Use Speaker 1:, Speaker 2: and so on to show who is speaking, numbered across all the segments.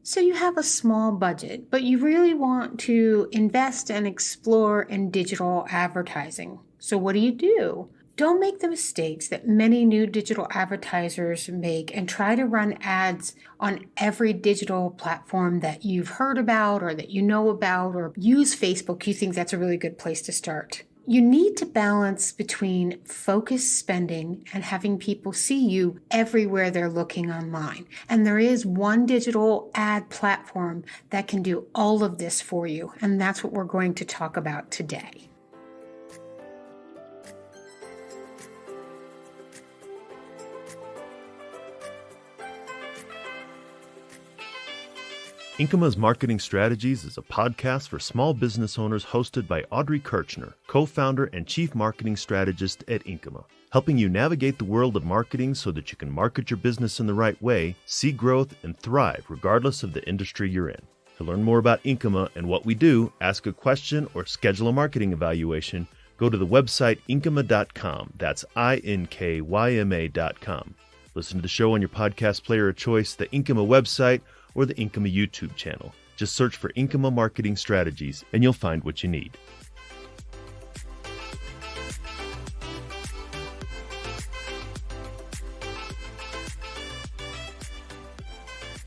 Speaker 1: So you have a small budget, but you really want to invest and explore in digital advertising. So what do? Don't make the mistakes that many new digital advertisers make and try to run ads on every digital platform that you've heard about or that you know about, or use Facebook. You think that's a really good place to start. You need to balance between focused spending and having people see you everywhere they're looking online. And there is one digital ad platform that can do all of this for you. And that's what we're going to talk about today.
Speaker 2: Inkyma's Marketing Strategies is a podcast for small business owners hosted by Audrey Kirchner, co-founder and chief marketing strategist at Inkyma, helping you navigate the world of marketing so that you can market your business in the right way, see growth, and thrive regardless of the industry you're in. To learn more about Inkyma and what we do, ask a question, or schedule a marketing evaluation, go to the website inkyma.com. That's INKYMA.com. Listen to the show on your podcast player of choice, the Inkyma website, or the Inkyma YouTube channel. Just search for Inkyma Marketing Strategies and you'll find what you need.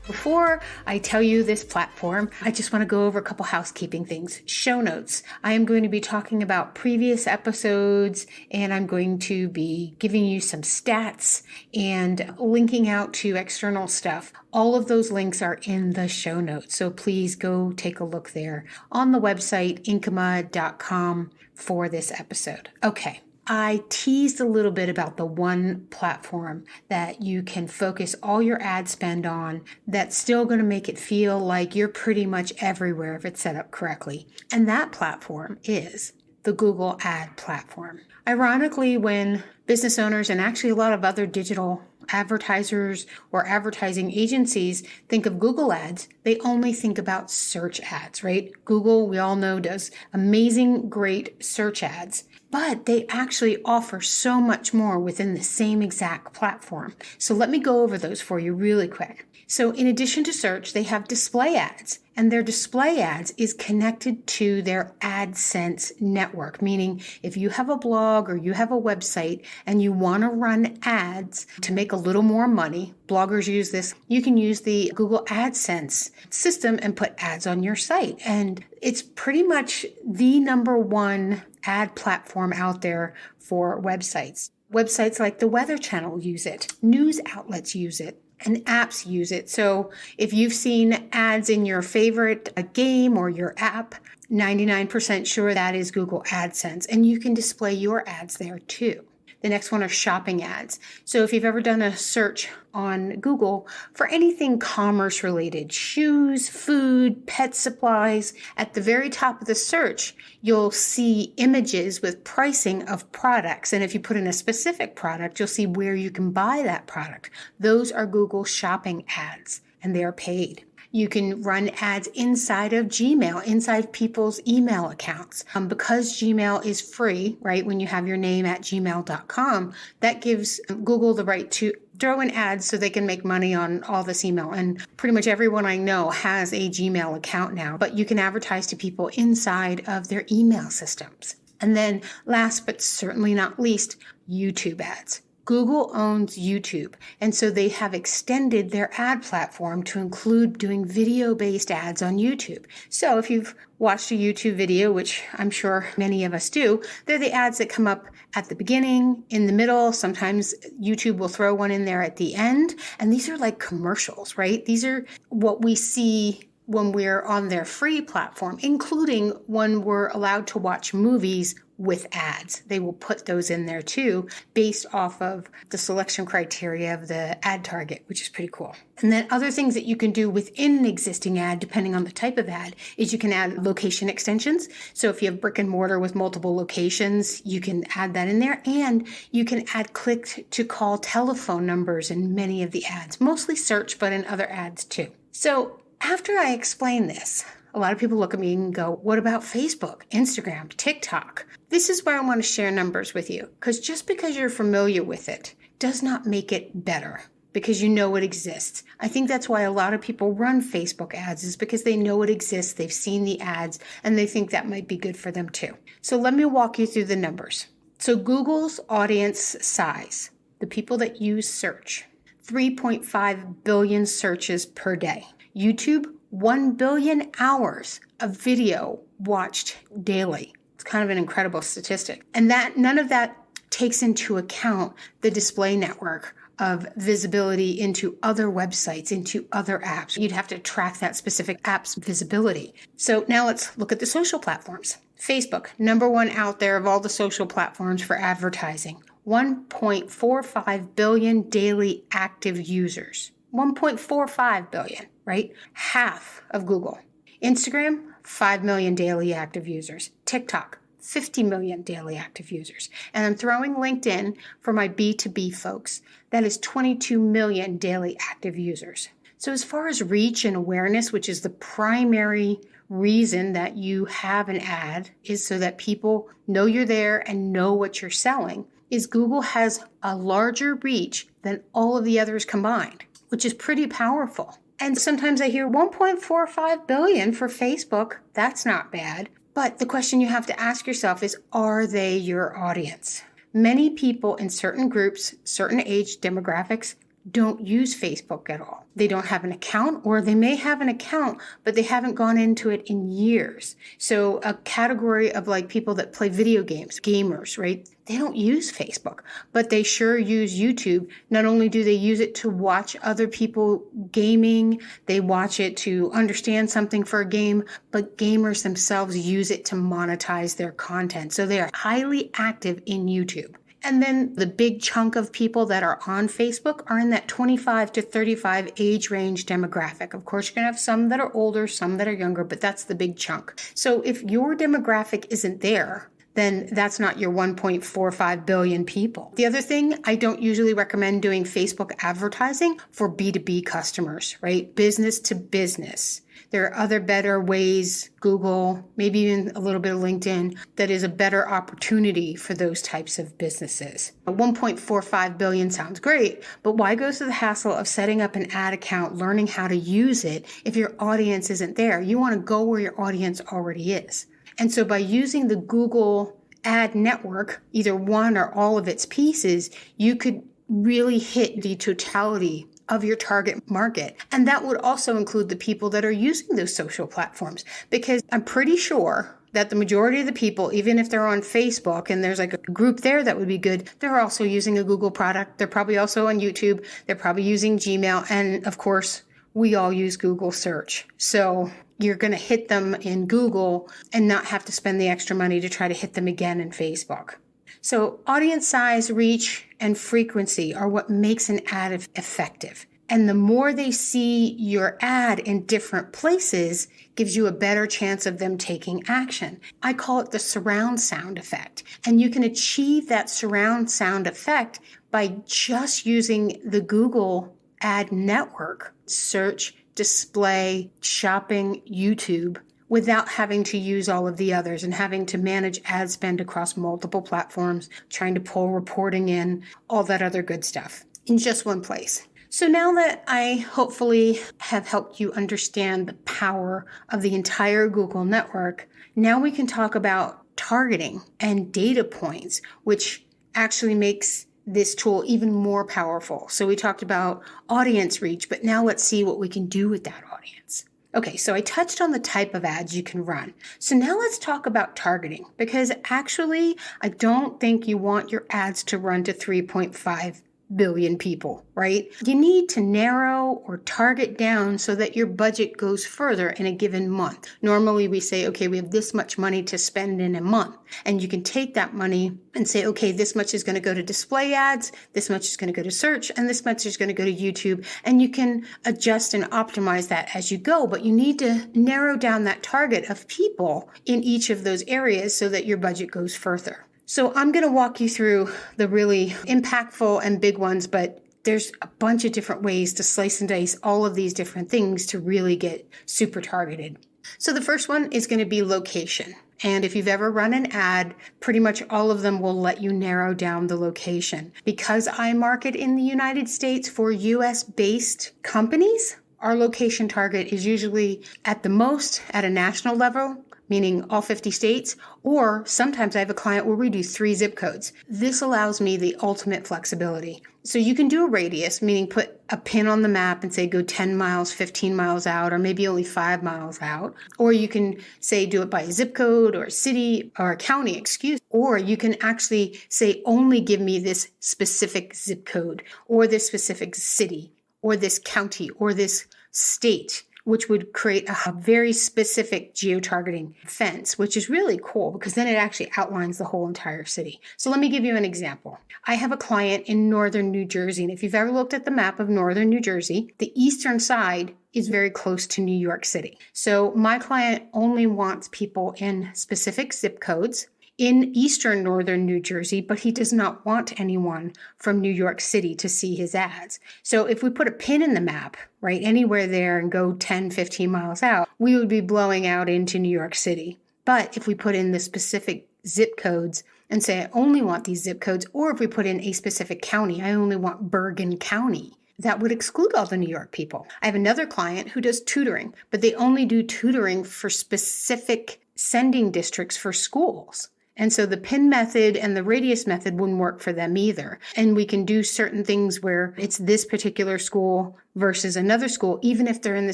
Speaker 1: Before I tell you this platform, I just want to go over a couple housekeeping things. Show notes. I am going to be talking about previous episodes, and I'm going to be giving you some stats and linking out to external stuff. All of those links are in the show notes, so please go take a look there on the website, inkyma.com, for this episode. Okay. I teased a little bit about the one platform that you can focus all your ad spend on that's still going to make it feel like you're pretty much everywhere if it's set up correctly. And that platform is the Google Ad platform. Ironically, when business owners and actually a lot of other digital advertisers or advertising agencies think of Google ads, they only think about search ads, right? Google, we all know, does amazing, great search ads, but they actually offer so much more within the same exact platform. So let me go over those for you really quick. So in addition to search, they have display ads, and their display ads is connected to their AdSense network, meaning if you have a blog or you have a website and you want to run ads to make a little more money, bloggers use this, you can use the Google AdSense system and put ads on your site. And it's pretty much the number one ad platform out there for websites. Websites like the Weather Channel use it, news outlets use it, and apps use it. So if you've seen ads in your favorite game or your app, 99% sure that is Google AdSense, and you can display your ads there too. The next one are shopping ads. So if you've ever done a search on Google for anything commerce related, shoes, food, pet supplies, at the very top of the search, you'll see images with pricing of products. And if you put in a specific product, you'll see where you can buy that product. Those are Google shopping ads, and they are paid. You can run ads inside of Gmail, inside people's email accounts. Because Gmail is free, right, when you have your name at gmail.com, that gives Google the right to throw in ads so they can make money on all this email. And pretty much everyone I know has a Gmail account now, but you can advertise to people inside of their email systems. And then last but certainly not least, YouTube ads. Google owns YouTube, and so they have extended their ad platform to include doing video-based ads on YouTube. So if you've watched a YouTube video, which I'm sure many of us do, they're the ads that come up at the beginning, in the middle. Sometimes YouTube will throw one in there at the end, and these are like commercials, right? These are what we see when we're on their free platform, including when we're allowed to watch movies with ads. They will put those in there too, based off of the selection criteria of the ad target, which is pretty cool. And then other things that you can do within an existing ad, depending on the type of ad, is you can add location extensions. So if you have brick and mortar with multiple locations, you can add that in there. And you can add click to call telephone numbers in many of the ads, mostly search, but in other ads too. So after I explain this, a lot of people look at me and go, what about Facebook, Instagram, TikTok? This is where I want to share numbers with you, because just because you're familiar with it does not make it better. because you know it exists. I think that's why a lot of people run Facebook ads, is because they know it exists, they've seen the ads, and they think that might be good for them too. So let me walk you through the numbers. So Google's audience size, the people that use search, 3.5 billion searches per day. YouTube, 1 billion hours of video watched daily. It's kind of an incredible statistic. And that none of that takes into account the display network of visibility into other websites, into other apps. You'd have to track that specific app's visibility. So now let's look at the social platforms. Facebook, number one out there of all the social platforms for advertising. 1.45 billion daily active users. 1.45 billion, right? Half of Google. Instagram, 5 million daily active users. TikTok, 50 million daily active users. And I'm throwing LinkedIn for my B2B folks. That is 22 million daily active users. So as far as reach and awareness, which is the primary reason that you have an ad, is so that people know you're there and know what you're selling, is Google has a larger reach than all of the others combined, which is pretty powerful. And sometimes I hear 1.45 billion for Facebook. That's not bad. But the question you have to ask yourself is, are they your audience? Many people in certain groups, certain age demographics, don't use Facebook at all. They don't have an account, or they may have an account, but they haven't gone into it in years. So a category of like people that play video games, gamers, right? They don't use Facebook, but they sure use YouTube. Not only do they use it to watch other people gaming, they watch it to understand something for a game, but gamers themselves use it to monetize their content. So they are highly active in YouTube. And then the big chunk of people that are on Facebook are in that 25 to 35 age range demographic. Of course, you're going to have some that are older, some that are younger, but that's the big chunk. So if your demographic isn't there, then that's not your 1.45 billion people. The other thing, I don't usually recommend doing Facebook advertising for B2B customers, right? Business to business. There are other better ways, Google, maybe even a little bit of LinkedIn, that is a better opportunity for those types of businesses. 1.45 billion sounds great, but why go through the hassle of setting up an ad account, learning how to use it if your audience isn't there? You want to go where your audience already is. And so by using the Google ad network, either one or all of its pieces, you could really hit the totality of your target market. And that would also include the people that are using those social platforms, because I'm pretty sure that the majority of the people, even if they're on Facebook and there's like a group there that would be good, they're also using a Google product. They're probably also on YouTube. They're probably using Gmail. And of course, we all use Google search. So you're going to hit them in Google and not have to spend the extra money to try to hit them again in Facebook. So audience size, reach, and frequency are what makes an ad effective. And the more they see your ad in different places gives you a better chance of them taking action. I call it the surround sound effect. And you can achieve that surround sound effect by just using the Google ad network, search, display, shopping, YouTube, without having to use all of the others and having to manage ad spend across multiple platforms, trying to pull reporting in, all that other good stuff in just one place. So now that I hopefully have helped you understand the power of the entire Google network, now we can talk about targeting and data points, which actually makes this tool even more powerful. So we talked about audience reach, but now let's see what we can do with that audience. Okay, so I touched on the type of ads you can run. So now let's talk about targeting, because actually I don't think you want your ads to run to 3.5 billion people, right? You need to narrow or target down so that your budget goes further in a given month. Normally we say, okay, we have this much money to spend in a month. And you can take that money and say, okay, this much is going to go to display ads, this much is going to go to search, and this much is going to go to YouTube. And you can adjust and optimize that as you go, but you need to narrow down that target of people in each of those areas so that your budget goes further. So I'm going to walk you through the really impactful and big ones, but there's a bunch of different ways to slice and dice all of these different things to really get super targeted. So the first one is going to be location. And if you've ever run an ad, pretty much all of them will let you narrow down the location. Because I market in the United States for US-based companies, our location target is usually at the most at a national level, meaning all 50 states, or sometimes I have a client where we do 3 zip codes. This allows me the ultimate flexibility. So you can do a radius, meaning put a pin on the map and say go 10 miles, 15 miles out, or maybe only 5 miles out. Or you can say do it by a zip code or a city or a county, or you can actually say only give me this specific zip code or this specific city or this county or this state, which would create a very specific geo-targeting fence, which is really cool because then it actually outlines the whole entire city. So let me give you an example. I have a client in northern New Jersey, and if you've ever looked at the map of northern New Jersey, the eastern side is very close to New York City. So my client only wants people in specific zip codes in eastern northern New Jersey, but he does not want anyone from New York City to see his ads. So if we put a pin in the map, right, anywhere there and go 10, 15 miles out, we would be blowing out into New York City. But if we put in the specific zip codes and say, I only want these zip codes, or if we put in a specific county, I only want Bergen County, that would exclude all the New York people. I have another client who does tutoring, but they only do tutoring for specific sending districts for schools. And so the pin method and the radius method wouldn't work for them either. And we can do certain things where it's this particular school versus another school, even if they're in the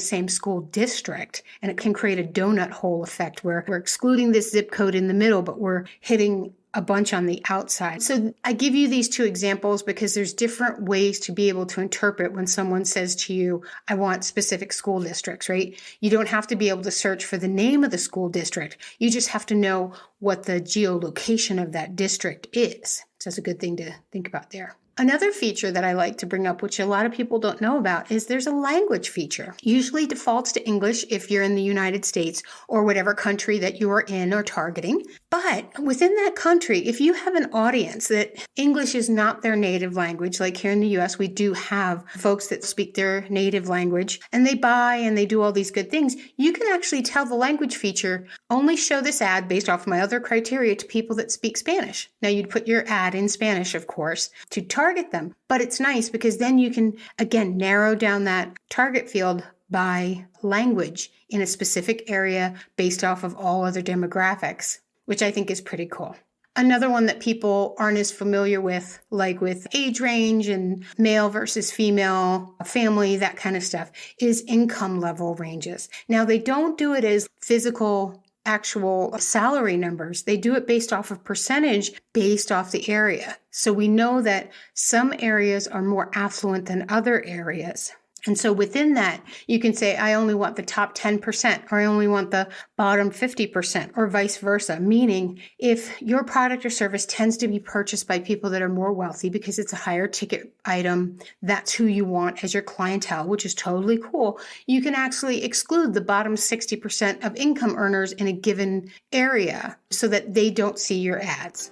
Speaker 1: same school district. And it can create a donut hole effect where we're excluding this zip code in the middle, but we're hitting a bunch on the outside. So I give you these 2 examples because there's different ways to be able to interpret when someone says to you, I want specific school districts, right? You don't have to be able to search for the name of the school district. You just have to know what the geolocation of that district is. So that's a good thing to think about there. Another feature that I like to bring up, which a lot of people don't know about, is there's a language feature. Usually defaults to English if you're in the United States or whatever country that you are in or targeting. But within that country, if you have an audience that English is not their native language, like here in the US, we do have folks that speak their native language and they buy and they do all these good things, you can actually tell the language feature, only show this ad based off my other criteria to people that speak Spanish. Now you'd put your ad in Spanish, of course, to target them. But it's nice because then you can, again, narrow down that target field by language in a specific area based off of all other demographics, which I think is pretty cool. Another one that people aren't as familiar with, like with age range and male versus female, family, that kind of stuff, is income level ranges. Now, they don't do it as physical actual salary numbers. They do it based off of percentage based off the area. So we know that some areas are more affluent than other areas. And so within that, you can say, I only want the top 10%, or I only want the bottom 50%, or vice versa. Meaning, if your product or service tends to be purchased by people that are more wealthy because it's a higher ticket item, that's who you want as your clientele, which is totally cool. You can actually exclude the bottom 60% of income earners in a given area so that they don't see your ads.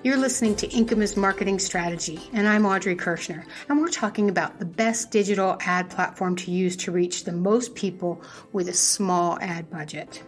Speaker 1: You're listening to Inkyma's Marketing Strategy, and I'm Audrey Kirshner, and we're talking about the best digital ad platform to use to reach the most people with a small ad budget.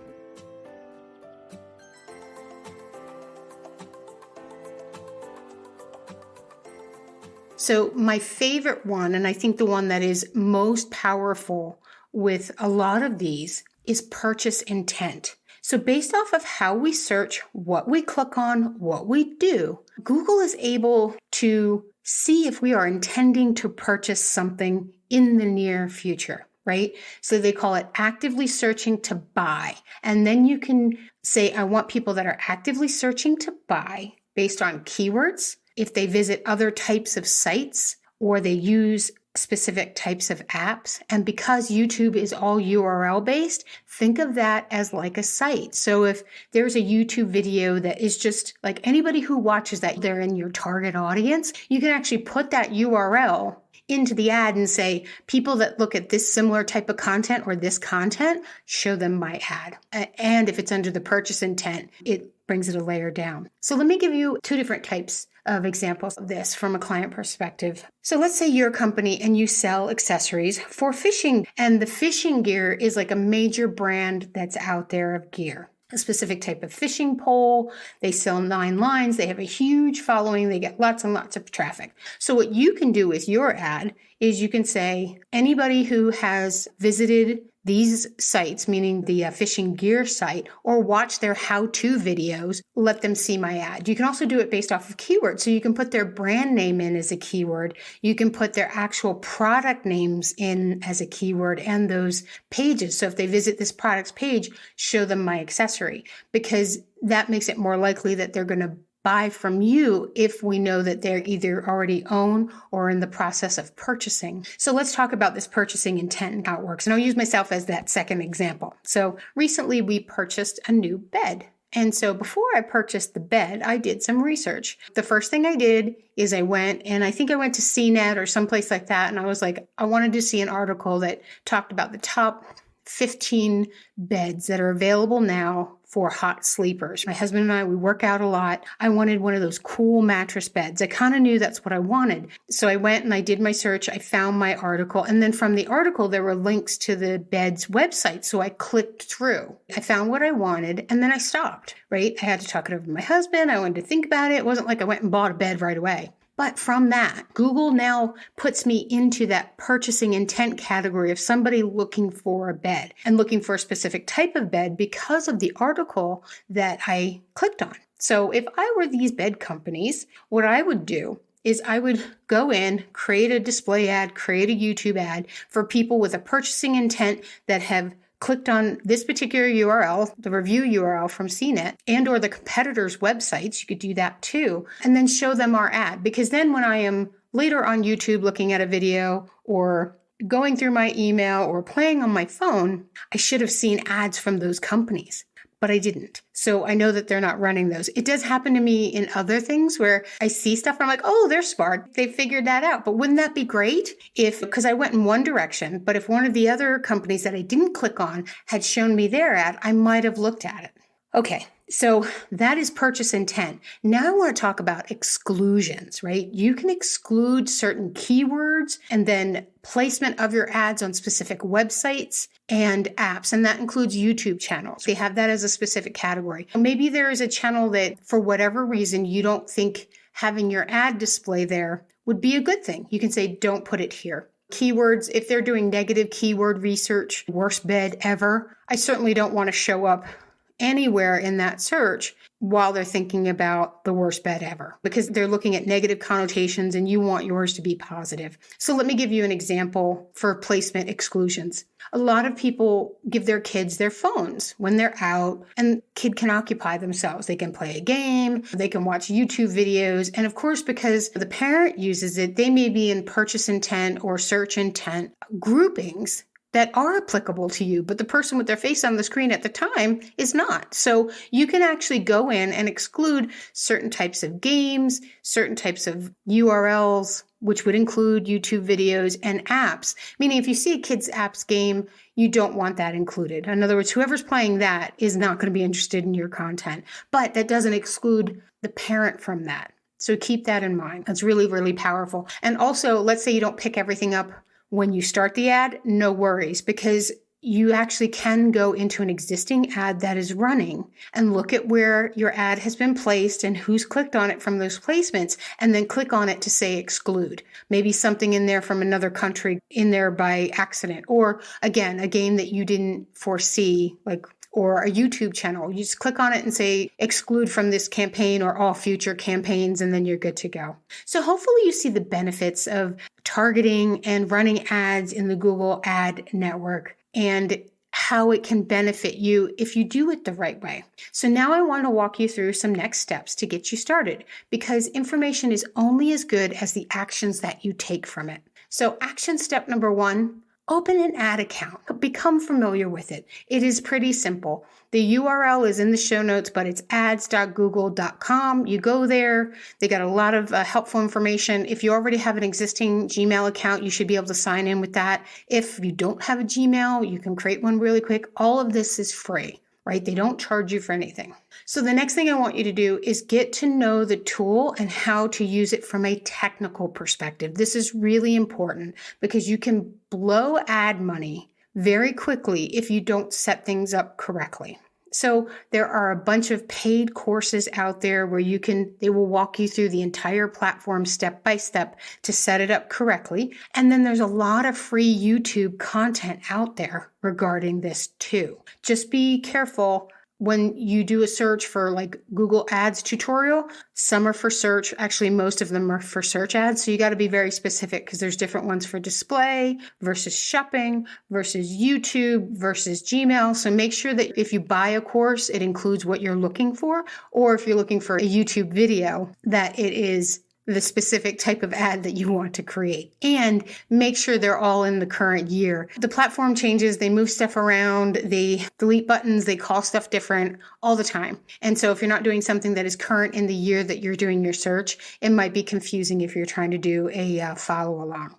Speaker 1: So my favorite one, and I think the one that is most powerful with a lot of these, is purchase intent. So based off of how we search, what we click on, what we do, Google is able to see if we are intending to purchase something in the near future, right? So they call it actively searching to buy. And then you can say, I want people that are actively searching to buy based on keywords, if they visit other types of sites, or they use specific types of apps. And because YouTube is all URL based, think of that as like a site. So if there's a YouTube video that is just like anybody who watches that, they're in your target audience, you can actually put that URL into the ad and say, people that look at this similar type of content or this content, show them my ad. And if it's under the purchase intent, it brings it a layer down. So let me give you 2 different types of examples of this from a client perspective. So let's say you're a company and you sell accessories for fishing, and the fishing gear is like a major brand that's out there of gear. A specific type of fishing pole. They sell 9 lines. They have a huge following. They get lots and lots of traffic. So what you can do with your ad is you can say, anybody who has visited these sites, meaning the fishing gear site, or watch their how-to videos, let them see my ad. You can also do it based off of keywords. So you can put their brand name in as a keyword. You can put their actual product names in as a keyword and those pages. So if they visit this product's page, show them my accessory, because that makes it more likely that they're going to buy from you if we know that they're either already own or in the process of purchasing. So let's talk about this purchasing intent and how it works. And I'll use myself as that second example. So recently we purchased a new bed. And so before I purchased the bed, I did some research. The first thing I did is I went to CNET or someplace like that. And I was like, I wanted to see an article that talked about the top 15 beds that are available now for hot sleepers. My husband and I, we work out a lot. I wanted one of those cool mattress beds. I kind of knew that's what I wanted. So I went and I did my search. I found my article. And then from the article, there were links to the bed's website. So I clicked through. I found what I wanted and then I stopped, right? I had to talk it over with my husband. I wanted to think about it. It wasn't like I went and bought a bed right away. But from that, Google now puts me into that purchasing intent category of somebody looking for a bed and looking for a specific type of bed because of the article that I clicked on. So if I were these bed companies, what I would do is I would go in, create a display ad, create a YouTube ad for people with a purchasing intent that have clicked on this particular URL, the review URL from CNET, and or the competitors' websites. You could do that too, and then show them our ad. Because then when I am later on YouTube looking at a video or going through my email or playing on my phone, I should have seen ads from those companies. But I didn't. So I know that they're not running those. It does happen to me in other things where I see stuff and I'm like, oh, they're smart. They figured that out. But wouldn't that be great because I went in one direction, but if one of the other companies that I didn't click on had shown me their ad, I might have looked at it. Okay. So that is purchase intent. Now I want to talk about exclusions, right? You can exclude certain keywords and then placement of your ads on specific websites and apps. And that includes YouTube channels. They have that as a specific category. Maybe there is a channel that for whatever reason, you don't think having your ad display there would be a good thing. You can say, don't put it here. Keywords, if they're doing negative keyword research, worst bed ever, I certainly don't want to show up anywhere in that search while they're thinking about the worst bed ever, because they're looking at negative connotations and you want yours to be positive. So let me give you an example for placement exclusions. A lot of people give their kids their phones when they're out, and kid can occupy themselves. They can play a game, they can watch YouTube videos. And of course, because the parent uses it, they may be in purchase intent or search intent groupings that are applicable to you, but the person with their face on the screen at the time is not. So you can actually go in and exclude certain types of games, certain types of URLs, which would include YouTube videos and apps. Meaning if you see a kid's apps game, you don't want that included. In other words, whoever's playing that is not going to be interested in your content, but that doesn't exclude the parent from that. So keep that in mind. That's really, really powerful. And also, let's say you don't pick everything up when you start the ad, no worries, because you actually can go into an existing ad that is running and look at where your ad has been placed and who's clicked on it from those placements, and then click on it to say exclude. Maybe something in there from another country in there by accident, or again, a game that you didn't foresee, or a YouTube channel. You just click on it and say exclude from this campaign or all future campaigns, and then you're good to go. So hopefully you see the benefits of targeting and running ads in the Google Ad Network and how it can benefit you if you do it the right way. So now I want to walk you through some next steps to get you started, because information is only as good as the actions that you take from it. So action step number 1, open an ad account. Become familiar with it. It is pretty simple. The URL is in the show notes, but it's ads.google.com. You go there. They got a lot of helpful information. If you already have an existing Gmail account, you should be able to sign in with that. If you don't have a Gmail, you can create one really quick. All of this is free. right? They don't charge you for anything. So the next thing I want you to do is get to know the tool and how to use it from a technical perspective. This is really important because you can blow ad money very quickly if you don't set things up correctly. So there are a bunch of paid courses out there where they will walk you through the entire platform step by step to set it up correctly. And then there's a lot of free YouTube content out there regarding this too. Just be careful when you do a search for like Google Ads tutorial. Some are for search. Actually, most of them are for search ads. So you got to be very specific because there's different ones for display versus shopping versus YouTube versus Gmail. So make sure that if you buy a course, it includes what you're looking for, or if you're looking for a YouTube video, that it is the specific type of ad that you want to create, and make sure they're all in the current year. The platform changes, they move stuff around, they delete buttons, they call stuff different all the time. And so if you're not doing something that is current in the year that you're doing your search, it might be confusing if you're trying to do a follow along.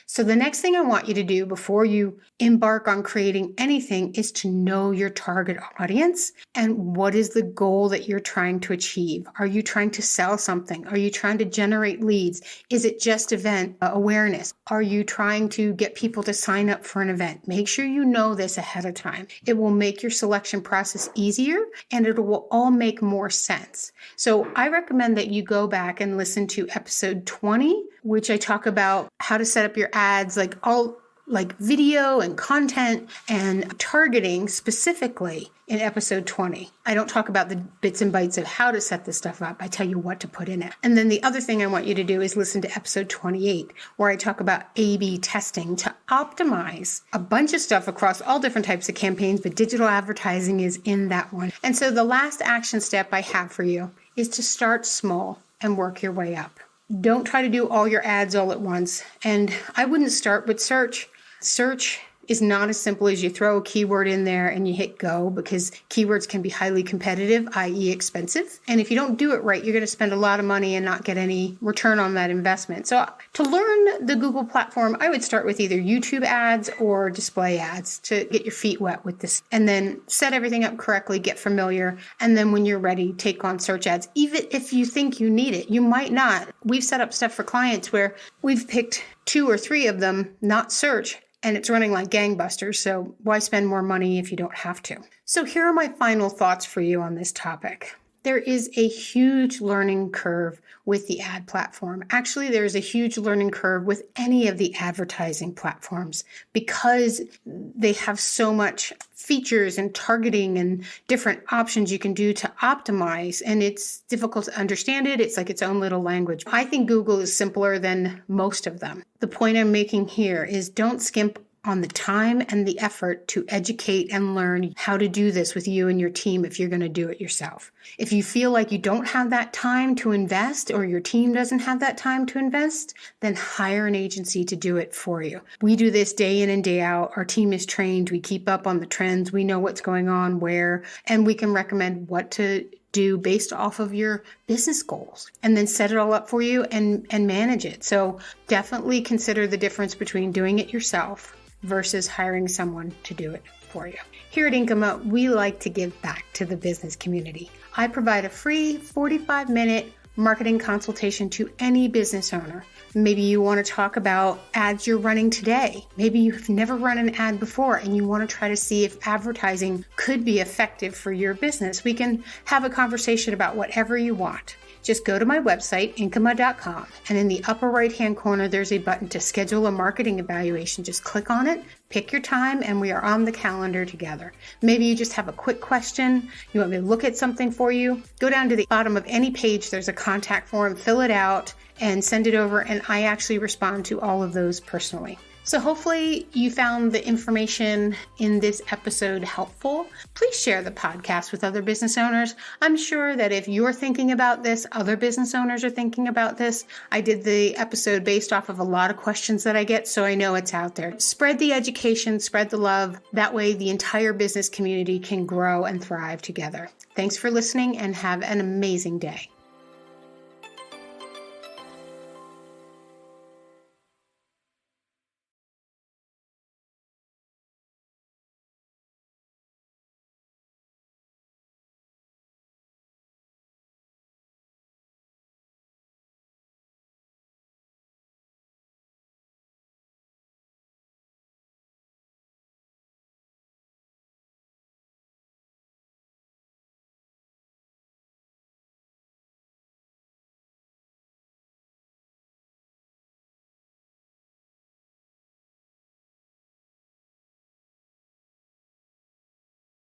Speaker 1: So the next thing I want you to do before you embark on creating anything is to know your target audience and what is the goal that you're trying to achieve. Are you trying to sell something? Are you trying to generate leads? Is it just event awareness? Are you trying to get people to sign up for an event? Make sure you know this ahead of time. It will make your selection process easier and it will all make more sense. So I recommend that you go back and listen to episode 20, which I talk about how to set up your ads, like video and content and targeting specifically in episode 20. I don't talk about the bits and bytes of how to set this stuff up. I tell you what to put in it. And then the other thing I want you to do is listen to episode 28, where I talk about A/B testing to optimize a bunch of stuff across all different types of campaigns, but digital advertising is in that one. And so the last action step I have for you is to start small and work your way up. Don't try to do all your ads all at once. And I wouldn't start with search. Search is not as simple as you throw a keyword in there and you hit go, because keywords can be highly competitive, i.e. expensive. And if you don't do it right, you're going to spend a lot of money and not get any return on that investment. So to learn the Google platform, I would start with either YouTube ads or display ads to get your feet wet with this, and then set everything up correctly, get familiar. And then when you're ready, take on search ads. Even if you think you need it, you might not. We've set up stuff for clients where we've picked 2 or 3 of them, not search, and it's running like gangbusters. So why spend more money if you don't have to? So here are my final thoughts for you on this topic. There is a huge learning curve with the ad platform. Actually, there's a huge learning curve with any of the advertising platforms because they have so much features and targeting and different options you can do to optimize. And it's difficult to understand it. It's like its own little language. I think Google is simpler than most of them. The point I'm making here is don't skimp on the time and the effort to educate and learn how to do this with you and your team if you're going to do it yourself. If you feel like you don't have that time to invest or your team doesn't have that time to invest, then hire an agency to do it for you. We do this day in and day out. Our team is trained. We keep up on the trends. We know what's going on where, and we can recommend what to do based off of your business goals, and then set it all up for you and manage it. So definitely consider the difference between doing it yourself versus hiring someone to do it for you. Here at Inkyma, we like to give back to the business community. I provide a free 45-minute marketing consultation to any business owner. Maybe you want to talk about ads you're running today. Maybe you've never run an ad before and you want to try to see if advertising could be effective for your business. We can have a conversation about whatever you want. Just go to my website, Inkyma.com, and in the upper right-hand corner, there's a button to schedule a marketing evaluation. Just click on it, pick your time, and we are on the calendar together. Maybe you just have a quick question. You want me to look at something for you? Go down to the bottom of any page. There's a contact form. Fill it out and send it over, and I actually respond to all of those personally. So hopefully you found the information in this episode helpful. Please share the podcast with other business owners. I'm sure that if you're thinking about this, other business owners are thinking about this. I did the episode based off of a lot of questions that I get, so I know it's out there. Spread the education, spread the love. That way the entire business community can grow and thrive together. Thanks for listening and have an amazing day.